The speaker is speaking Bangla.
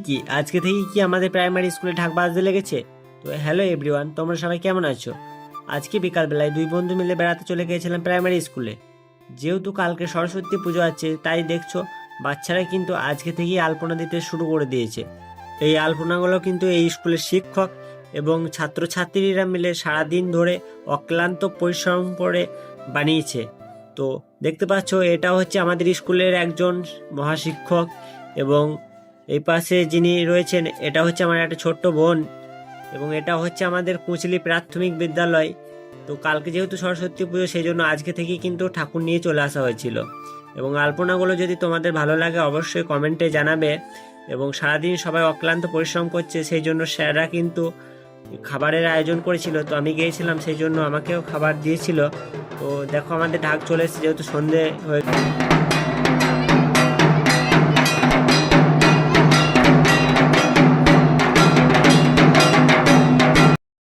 কি আজকে থেকে কি আমাদের প্রাইমারি স্কুলে ঢাক বাজতে লেগেছে? তো হ্যালো এভরিওয়ান, তোমরা সবাই কেমন আছো? আজকে বিকালবেলায় দুই বন্ধু মিলে বেড়াতে চলে গিয়েছিলাম প্রাইমারি স্কুলে। যেহেতু কালকে সরস্বতী পুজো আছে, তাই দেখছো বাচ্চারা কিন্তু আজকে থেকেই আলপনা দিতে শুরু করে দিয়েছে। এই আলপনাগুলো কিন্তু এই স্কুলের শিক্ষক এবং ছাত্রছাত্রীরা মিলে সারাদিন ধরে অক্লান্ত পরিশ্রম করে বানিয়েছে। তো দেখতে পাচ্ছ, এটা হচ্ছে আমাদের স্কুলের একজন মহাশিক্ষক, এবং এই পাশে যিনি রয়েছেন এটা হচ্ছে আমার একটা ছোট্ট বোন, এবং এটা হচ্ছে আমাদের কুঁচলি প্রাথমিক বিদ্যালয়। তো কালকে যেহেতু সরস্বতী পুজো, সেই জন্য আজকে থেকেই কিন্তু ঠাকুর নিয়ে চলে আসা হয়েছিল। এবং আলপনাগুলো যদি তোমাদের ভালো লাগে অবশ্যই কমেন্টে জানাবে। এবং সারাদিন সবাই অক্লান্ত পরিশ্রম করছে, সেই জন্য স্যাররা কিন্তু খাবারের আয়োজন করেছিল। তো আমি গিয়েছিলাম, সেই জন্য আমাকেও খাবার দিয়েছিল। তো দেখো আমাদের ঢাক চলে এসেছে, যেহেতু সন্ধে হয়ে